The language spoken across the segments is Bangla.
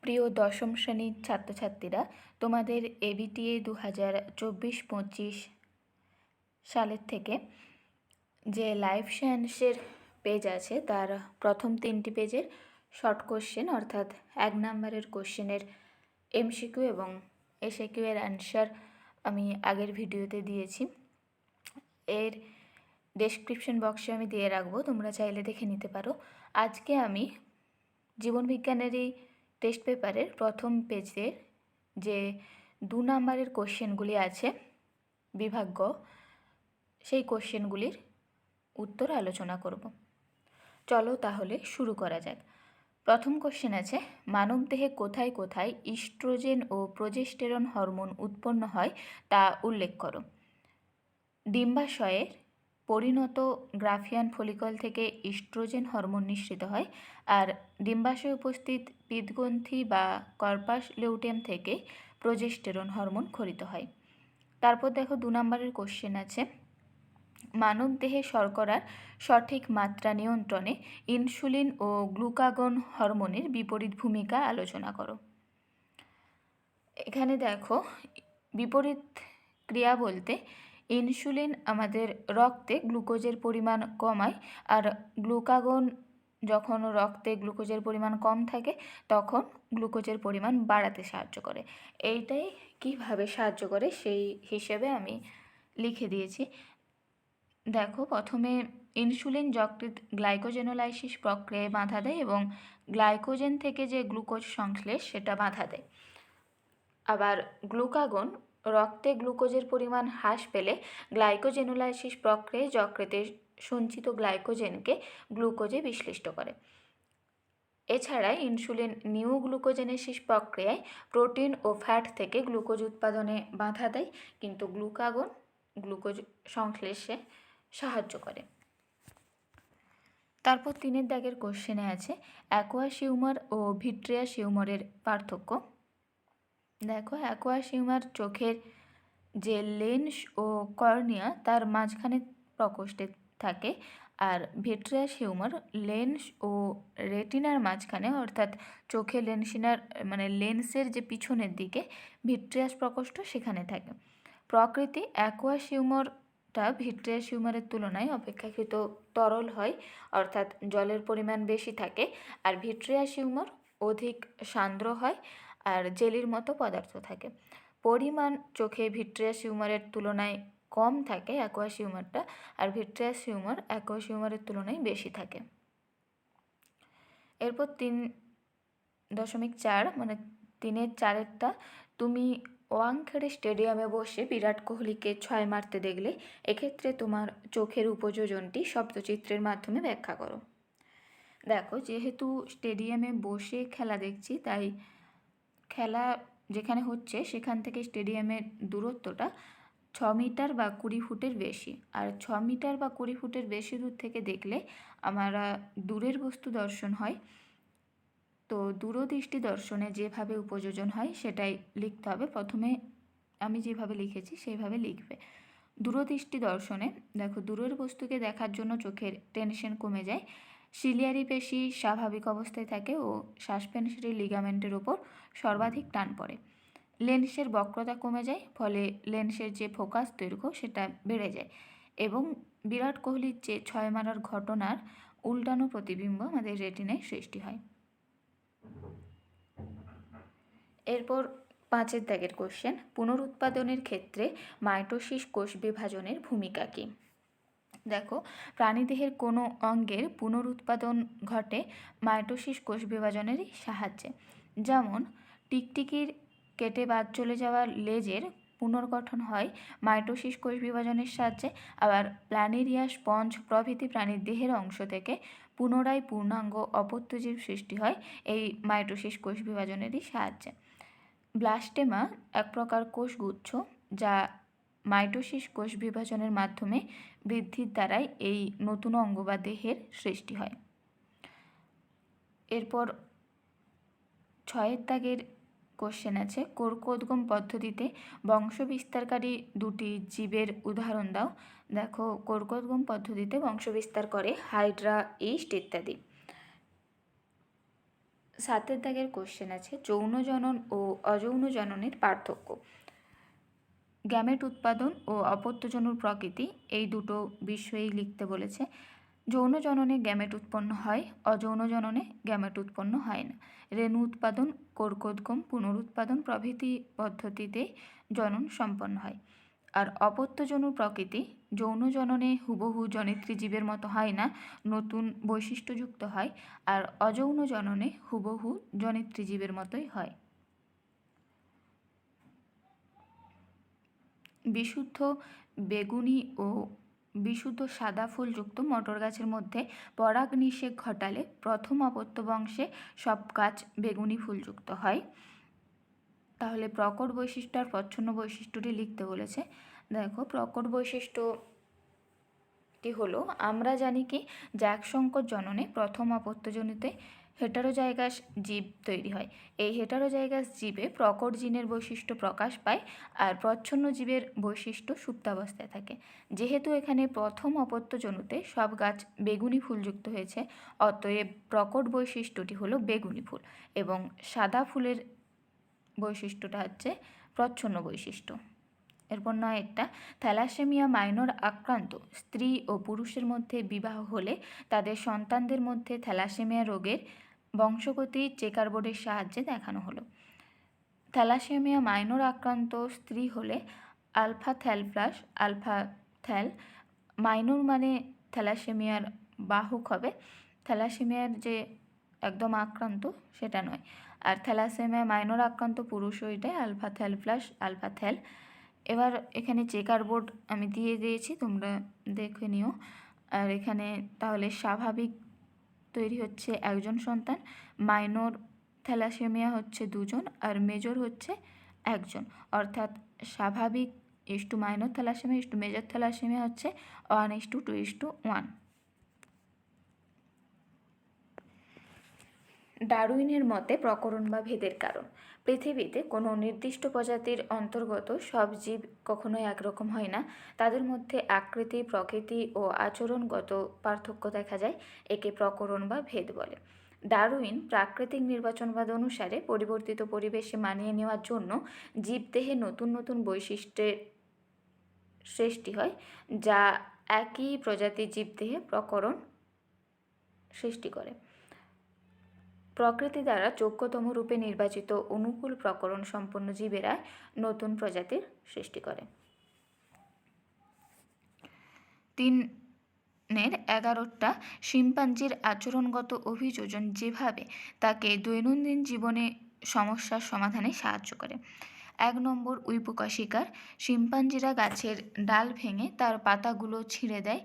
প্রিয় দশম শ্রেণীর ছাত্রছাত্রীরা, তোমাদের এবিটিএ 2024-25 সালের থেকে যে লাইফ সায়েন্সের পেজ আছে তার প্রথম 3টি পেজের শর্ট কোশ্চেন অর্থাৎ 1 নম্বরের কোশ্চেনের এমসিকিউ এবং এসএকিউ এর অ্যান্সার আমি আগের ভিডিওতে দিয়েছি। এর ডেসক্রিপশন বক্সে আমি দিয়ে রাখবো, তোমরা চাইলে দেখে নিতে পারো। আজকে আমি জীবনবিজ্ঞানেরই টেস্ট পেপারের প্রথম পেজের যে 2 নম্বরের কোশ্চেনগুলি আছে বিভাগ গ, সেই কোশ্চেনগুলির উত্তর আলোচনা করব। চলো তাহলে শুরু করা যাক। প্রথম কোশ্চেন আছে, মানবদেহে কোথায় কোথায় ইস্ট্রোজেন ও প্রোজেস্টেরন হরমোন উৎপন্ন হয় তা উল্লেখ করো। ডিম্বাশয়ের পরিণত গ্রাফিয়ান ফলিকল থেকে ইস্ট্রোজেন হরমোন নিঃসৃত হয়, আর ডিম্বাশয়ে উপস্থিত পিত্তগ্রন্থি বা কর্পাস লিউটেম থেকে প্রোজেস্টেরন হরমোন ক্ষরিত হয়। তারপর দেখো 2 নম্বরের কোশ্চেন আছে, মানবদেহে শর্করার সঠিক মাত্রা নিয়ন্ত্রণে ইনসুলিন ও গ্লুকাগন হরমোনের বিপরীত ভূমিকা আলোচনা করো। এখানে দেখো বিপরীত ক্রিয়া বলতে ইনসুলিন আমাদের রক্তে গ্লুকোজের পরিমাণ কমায়, আর গ্লুকাগন যখন রক্তে গ্লুকোজের পরিমাণ কম থাকে তখন গ্লুকোজের পরিমাণ বাড়াতে সাহায্য করে। এইটাই কিভাবে সাহায্য করে সেই হিসেবে আমি লিখে দিয়েছি। দেখো, প্রথমে ইনসুলিন যকৃৎ গ্লাইকোজেনোলাইসিস প্রক্রিয়ায় বাধা দেয় এবং গ্লাইকোজেন থেকে যে গ্লুকোজ সংশ্লেষ সেটা বাধা দেয়। আবার গ্লুকাগন রক্তে গ্লুকোজের পরিমাণ হ্রাস পেলে গ্লাইকোজেনোলাইসিস প্রক্রিয়ায় যকৃতে সঞ্চিত গ্লাইকোজেনকে গ্লুকোজে বিশ্লিষ্ট করে। এছাড়া ইনসুলিন নিউ গ্লুকোজেনেসিস প্রক্রিয়ায় প্রোটিন ও ফ্যাট থেকে গ্লুকোজ উৎপাদনে বাধা দেয়, কিন্তু গ্লুকাগন গ্লুকোজ সংশ্লেষে সাহায্য করে। তারপর 3 দাগের কোশ্চেনে আছে, অ্যাকোয়াস হিউমার ও ভিট্রিয়াস হিউমারের পার্থক্য। দেখো, অ্যাকোয়াস হিউমার চোখের যে লেন্স ও কর্নিয়া তার মাঝখানে প্রকোষ্ঠে থাকে, আর ভিট্রিয়াস হিউমার লেন্স ও রেটিনার মাঝখানে, অর্থাৎ চোখে লেন্সের যে পিছনের দিকে ভিট্রিয়াস প্রকোষ্ঠ সেখানে থাকে। প্রকৃতি অ্যাকোয়াস হিউমারটা ভিট্রিয়াস হিউমারের তুলনায় অপেক্ষাকৃত তরল হয়, অর্থাৎ জলের পরিমাণ বেশি থাকে, আর ভিট্রিয়াস হিউমার অধিক সান্দ্র হয় আর জেলির মতো পদার্থ থাকে। পরিমাণ চোখে ভিট্রিয়াস হিউমারের তুলনায় কম থাকে অ্যাকোয়াস হিউমারটা, আর ভিট্রিয়াস হিউমার অ্যাকোয়াস হিউমারের তুলনায় বেশি থাকে। এরপর 3.4 মানে 3.4 তুমি ওয়াংখেড়ে স্টেডিয়ামে বসে বিরাট কোহলিকে 6 মারতে দেখলে, এক্ষেত্রে তোমার চোখের উপযোজনটি শব্দচিত্রের মাধ্যমে ব্যাখ্যা করো। দেখো, যেহেতু স্টেডিয়ামে বসে খেলা দেখছি, তাই খেলা যেখানে হচ্ছে সেখান থেকে স্টেডিয়ামের দূরত্বটা 6 মিটার বা 20 ফুটের বেশি, আর 6 মিটার বা 20 ফুটের বেশি দূর থেকে দেখলে আমরা দূরের বস্তু দর্শন হয়। তো দূরদৃষ্টি দর্শনে যেভাবে উপযোজন হয় সেটাই লিখতে হবে। প্রথমে আমি যেভাবে লিখেছি সেইভাবে লিখবে। দূরদৃষ্টি দর্শনে দেখো, দূরের বস্তুকে দেখার জন্য চোখের টেনশন কমে যায়, সিলিয়ারি পেশি স্বাভাবিক অবস্থায় থাকে ও সাসপেনশনারি লিগামেন্টের ওপর সর্বাধিক টান পড়ে। লেন্সের বক্রতা কমে যায়, ফলে লেন্সের যে ফোকাস দৈর্ঘ্য সেটা বেড়ে যায় এবং বিরাট কোহলির যে 6 মারার ঘটনার উল্টানো প্রতিবিম্ব আমাদের রেটিনায় সৃষ্টি হয়। এরপর 5 দাগের কোশ্চেন, পুনরুৎপাদনের ক্ষেত্রে মাইটোসিস কোষ বিভাজনের ভূমিকা কী? দেখো, প্রাণীদেহের কোনো অঙ্গের পুনরুৎপাদন ঘটে মাইটোসিস কোষ বিভাজনের সাহায্যে। যেমন টিকটিকির কেটে বাদ চলে যাওয়া লেজের পুনর্গঠন হয় মাইটোসিস কোষ বিভাজনের সাহায্যে। আবার প্ল্যানেরিয়া, স্পঞ্জ প্রভৃতি প্রাণীর দেহের অংশ থেকে পুনরায় পূর্ণাঙ্গ অপত্যজীব সৃষ্টি হয় এই মাইটোসিস কোষ বিভাজনেরই সাহায্যে। ব্লাস্টেমা এক প্রকার কোষগুচ্ছ যা মাইটোসিস কোষ বিভাজনের মাধ্যমে বৃদ্ধির দ্বারাই এই নতুন অঙ্গ বা দেহের সৃষ্টি হয়। এরপর 6 দাগের কোশ্চেন আছে, কোর্কোদ্গম পদ্ধতিতে বংশবিস্তারকারী 2টি জীবের উদাহরণ দাও। দেখো, কোর্কোদ্গম পদ্ধতিতে বংশবিস্তার করে হাইড্রা, ইস্ট ইত্যাদি। 7 দাগের কোশ্চেন আছে, যৌন জনন ও অযৌন জননের পার্থক্য। গ্যামেট উৎপাদন ও অপত্যজনুর প্রকৃতি এই দুটো বিষয়েই লিখতে বলেছে। যৌন জননে গ্যামেট উৎপন্ন হয়, অযৌন জননে গ্যামেট উৎপন্ন হয় না। রেণু উৎপাদন, কোর্কোদ্গম, পুনরুৎপাদন প্রভৃতি পদ্ধতিতে জনন সম্পন্ন হয়। আর অপত্যজনুর প্রকৃতি যৌন জননে হুবহু জনিত্রী জীবের মতো হয় না, নতুন বৈশিষ্ট্যযুক্ত হয়। আর অযৌন জননে হুবহু জনিত্রী জীবের মতোই হয়। বিশুদ্ধ বেগুনি ও বিশুদ্ধ সাদা ফুলযুক্ত মটর গাছের মধ্যে পরাগ নিষেক ঘটালে প্রথম অপত্য বংশে সব গাছ বেগুনি ফুলযুক্ত হয়। তাহলে প্রকট বৈশিষ্ট্য আর প্রচ্ছন্ন বৈশিষ্ট্যটি লিখতে বলেছে। দেখো, প্রকট বৈশিষ্ট্যটি হলো, আমরা জানি কি যে একসংকর জননে প্রথম অপত্যজনিতে হেটারোজাইগাস জীব তৈরি হয়। এই হেটারোজাইগাস জীবে প্রকট জিনের বৈশিষ্ট্য প্রকাশ পায়, আর প্রচ্ছন্ন জীবের বৈশিষ্ট্য সুপ্তাবস্থায় থাকে। যেহেতু এখানে প্রথম অপত্যজনুতে সব গাছ বেগুনি ফুলযুক্ত হয়েছে, অতএব প্রকট বৈশিষ্ট্যটি হলো বেগুনি ফুল, এবং সাদা ফুলের বৈশিষ্ট্যটা হচ্ছে প্রচ্ছন্ন বৈশিষ্ট্য। এরপর 9 থ্যালাসেমিয়া মাইনর আক্রান্ত স্ত্রী ও পুরুষের মধ্যে বিবাহ হলে তাদের সন্তানদের মধ্যে থ্যালাসেমিয়া রোগের বংশগতি চেকার বোর্ডের সাহায্যে দেখানো হলো। থ্যালাসেমিয়া মাইনর আক্রান্ত স্ত্রী হলে alpha thal plus alpha thal, minor মানে থ্যালাসেমিয়ার বাহক হবে, থ্যালাসেমিয়ার যে একদম আক্রান্ত সেটা নয়। আর থ্যালাসেমিয়া মাইনর আক্রান্ত পুরুষ ওইটাই alpha thal plus alpha thal. এবার এখানে চেকার বোর্ড আমি দিয়ে দিয়েছি, তোমরা দেখে নিও। আর এখানে তাহলে স্বাভাবিক তৈরি হচ্ছে একজন সন্তান, মাইনর থ্যালাসেমিয়া হচ্ছে 2 জন, আর মেজর হচ্ছে 1 জন। অর্থাৎ স্বাভাবিক is to minor thalassemia is to major thalassemia হচ্ছে 1:2:1। ডারউইনের মতে প্রকরণ বা ভেদের কারণ। পৃথিবীতে কোনো নির্দিষ্ট প্রজাতির অন্তর্গত সব জীব কখনোই একরকম হয় না। তাদের মধ্যে আকৃতি, প্রকৃতি ও আচরণগত পার্থক্য দেখা যায়। একে প্রকরণ বা ভেদ বলে। ডারউইন প্রাকৃতিক নির্বাচনবাদ অনুসারে পরিবর্তিত পরিবেশে মানিয়ে নেওয়ার জন্য জীবদেহে নতুন নতুন বৈশিষ্ট্যের সৃষ্টি হয়, যা একই প্রজাতির জীবদেহে প্রকরণ সৃষ্টি করে। প্রকৃতি দ্বারা যোগ্যতম রূপে নির্বাচিত অনুকূল প্রকরণ সম্পন্ন জীবেরা নতুন প্রজাতির সৃষ্টি করে। 3 শিম্পাঞ্জির আচরণগত অভিযোজন যেভাবে তাকে দৈনন্দিন জীবনে সমস্যার সমাধানে সাহায্য করে। 1 উইপোকা শিকার। শিম্পাঞ্জিরা গাছের ডাল ভেঙে তার পাতাগুলো ছিঁড়ে দেয়,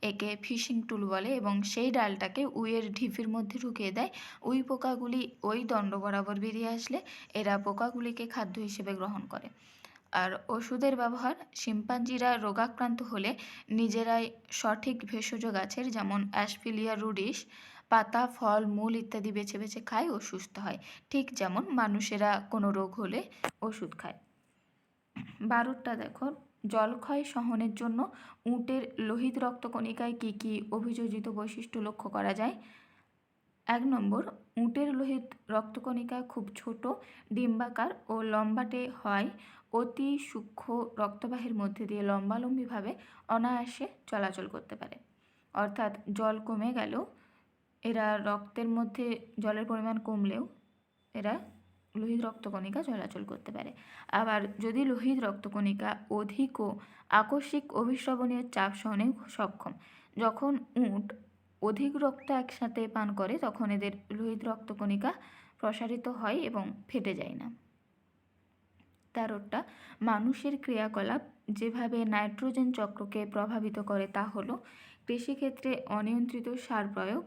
একে ফিশিং টুল বলে, এবং সেই ডালটাকে উইয়ের ঢিপির মধ্যে ঢুকিয়ে দেয়। উই পোকাগুলি ওই দণ্ড বরাবর বেরিয়ে আসলে এরা পোকাগুলিকে খাদ্য হিসেবে গ্রহণ করে। আর ওষুধের ব্যবহার, শিম্পাঞ্জিরা রোগাক্রান্ত হলে নিজেরাই সঠিক ভেষজ গাছের যেমন অ্যাসপিলিয়া রুডিস পাতা, ফল, মূল ইত্যাদি বেছে বেছে খায় ও সুস্থ হয়, ঠিক যেমন মানুষেরা কোনো রোগ হলে ওষুধ খায়। 12 দেখো, জলক্ষয় সহনের জন্য উটের লোহিত রক্তকণিকায় কী কী অভিযোজিত বৈশিষ্ট্য লক্ষ্য করা যায়। 1 উটের লোহিত রক্তকণিকা খুব ছোট, ডিম্বাকার ও লম্বাটে হয়। অতি সূক্ষ্ম রক্তবাহের মধ্যে দিয়ে লম্বালম্বিভাবে অনায়াসে চলাচল করতে পারে। অর্থাৎ জল কমে গেলেও এরা রক্তের মধ্যে জলের পরিমাণ কমলেও এরা লোহিত রক্তকণিকা চলাচল করতে পারে। আবার যদি লোহিত রক্তকণিকা অধিক ও আকস্মিক অভিস্রবণীয় চাপ সহনে সক্ষম। যখন উট অধিক রক্ত একসাথে পান করে তখন এদের লোহিত রক্তকণিকা প্রসারিত হয় এবং ফেটে যায় না। 13 মানুষের ক্রিয়াকলাপ যেভাবে নাইট্রোজেন চক্রকে প্রভাবিত করে তা হলো কৃষিক্ষেত্রে অনিয়ন্ত্রিত সার প্রয়োগ।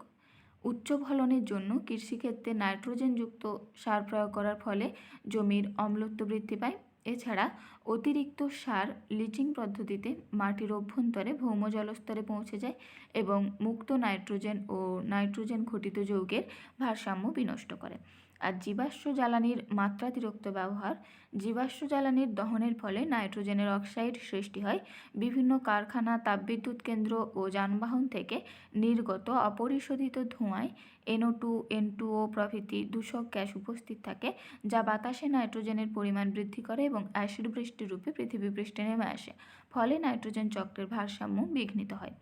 উচ্চ ফলনের জন্য কৃষিক্ষেত্রে নাইট্রোজেনযুক্ত সার প্রয়োগ করার ফলে জমির অম্লত্ব বৃদ্ধি পায়। এছাড়া অতিরিক্ত সার লিচিং পদ্ধতিতে মাটির অভ্যন্তরে ভৌম জলস্তরে পৌঁছে যায় এবং মুক্ত নাইট্রোজেন ও নাইট্রোজেন ঘটিত যৌগের ভারসাম্য বিনষ্ট করে। আর জীবাশ্ম জ্বালানির মাত্রাতিরিক্ত ব্যবহার। জীবাশ্ম জ্বালানির দহনের ফলে নাইট্রোজেনের অক্সাইড সৃষ্টি হয়। বিভিন্ন কারখানা, তাপবিদ্যুৎ কেন্দ্র ও যানবাহন থেকে নির্গত অপরিশোধিত ধোঁয়ায় NO2, N2O প্রভৃতি দূষক গ্যাস উপস্থিত থাকে, যা বাতাসে নাইট্রোজেনের পরিমাণ বৃদ্ধি করে এবং অ্যাসিড বৃষ্টির রূপে পৃথিবী পৃষ্ঠে নেমে আসে। ফলে নাইট্রোজেন চক্রের ভারসাম্য বিঘ্নিত হয়।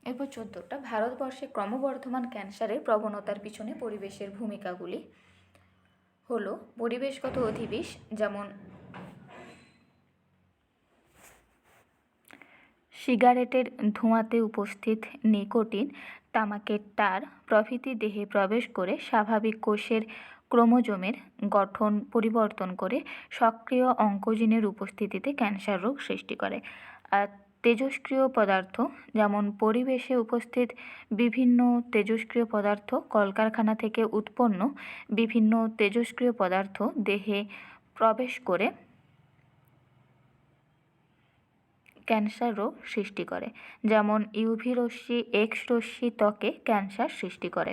এরপর 14টা ভারতবর্ষে ক্রমবর্ধমান ক্যান্সারের প্রবণতার পিছনে পরিবেশের ভূমিকাগুলি হলো পরিবেশগত অধিবিষ, যেমন সিগারেটের ধোঁয়াতে উপস্থিত নিকোটিন, তামাকের তার প্রভৃতি দেহে প্রবেশ করে স্বাভাবিক কোষের ক্রোমোজোমের গঠন পরিবর্তন করে সক্রিয় অঙ্কোজিনের উপস্থিতিতে ক্যান্সার রোগ সৃষ্টি করে। আর তেজস্ক্রিয় পদার্থ, যেমন পরিবেশে উপস্থিত বিভিন্ন তেজস্ক্রিয় পদার্থ, কলকারখানা থেকে উৎপন্ন বিভিন্ন তেজস্ক্রিয় পদার্থ দেহে প্রবেশ করে ক্যান্সার রোগ সৃষ্টি করে, যেমন UV রশ্মি, X রশ্মি ত্বকে ক্যান্সার সৃষ্টি করে।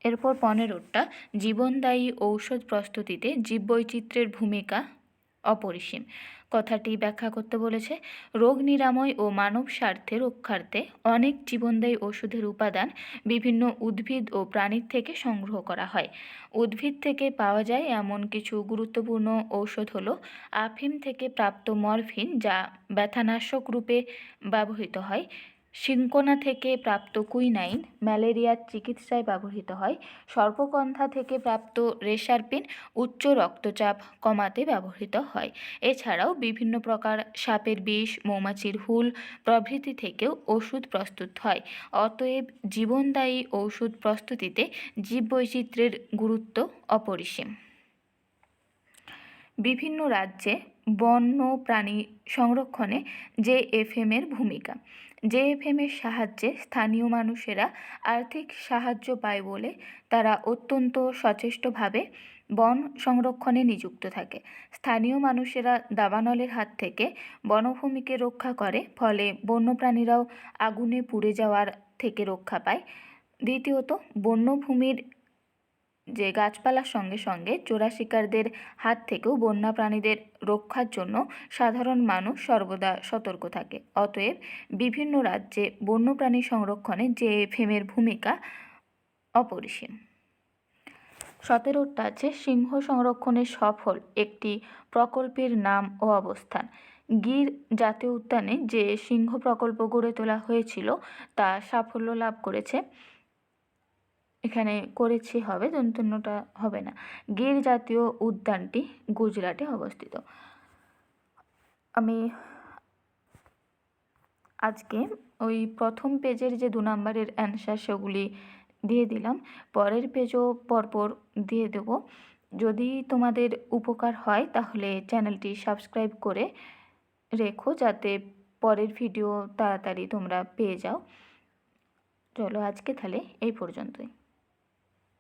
এরপর 15টা জীবনদায়ী ঔষধ প্রস্তুতিতে জীববৈচিত্র্যের ভূমিকা অপরিসীম। কথাটি ব্যাখ্যা করতে বলেছে। রোগ নিরাময় ও মানব স্বার্থে রক্ষার্থে অনেক জীবনদায়ী ওষুধের উপাদান বিভিন্ন উদ্ভিদ ও প্রাণীর থেকে সংগ্রহ করা হয়। উদ্ভিদ থেকে পাওয়া যায় এমন কিছু গুরুত্বপূর্ণ ঔষধ হলো আফিম থেকে প্রাপ্ত মরফিন, যা ব্যথানাশক রূপে ব্যবহৃত হয়। সিনকোনা থেকে প্রাপ্ত কুইনাইন ম্যালেরিয়ার চিকিৎসায় ব্যবহৃত হয়। সর্পকন্থা থেকে প্রাপ্ত রেসারপিন উচ্চ রক্তচাপ কমাতে ব্যবহৃত হয়। এছাড়াও বিভিন্ন প্রকার সাপের বিষ, মৌমাছির হুল প্রভৃতি থেকেও ওষুধ প্রস্তুত হয়। অতএব জীবনদায়ী ওষুধ প্রস্তুতিতে জীববৈচিত্র্যের গুরুত্ব অপরিসীম। বিভিন্ন রাজ্যে বন্য প্রাণী সংরক্ষণে JFM-এর ভূমিকা। JFM-এর সাহায্যে স্থানীয় মানুষেরা আর্থিক সাহায্য পায় বলে তারা অত্যন্ত সচেষ্টভাবে বন সংরক্ষণে নিযুক্ত থাকে। স্থানীয় মানুষেরা দাবানলের হাত থেকে বনভূমিকে রক্ষা করে, ফলে বন্যপ্রাণীরাও আগুনে পুড়ে যাওয়ার থেকে রক্ষা পায়। দ্বিতীয়ত, বন্যভূমির যে গাছপালার সঙ্গে সঙ্গে চোরা শিকারদের হাত থেকেও বন্য প্রাণীদের রক্ষার জন্য সাধারণ মানুষ সর্বদা সতর্ক থাকে। অতএব বিভিন্ন রাজ্যে বন্যপ্রাণী সংরক্ষণে JFM-এর ভূমিকা অপরিসীম। 17টা আছে সিংহ সংরক্ষণে সফল একটি প্রকল্পের নাম ও অবস্থান। গির জাতীয় উদ্যানে যে সিংহ প্রকল্প গড়ে তোলা হয়েছিল তা সাফল্য লাভ করেছে। এখানে করেছি হবে, দন্তন্যটা হবে না। গির জাতীয় উদ্যানটি গুজরাটে অবস্থিত। আমি আজকে ওই প্রথম পেজের যে 2 নম্বরের অ্যান্সার সেগুলি দিয়ে দিলাম, পরের পেজও পরপর দিয়ে দেব। যদি তোমাদের উপকার হয় তাহলে চ্যানেলটি সাবস্ক্রাইব করে রেখো, যাতে পরের ভিডিও তাড়াতাড়ি তোমরা পেয়ে যাও। চলো আজকে তাহলে এই পর্যন্তই।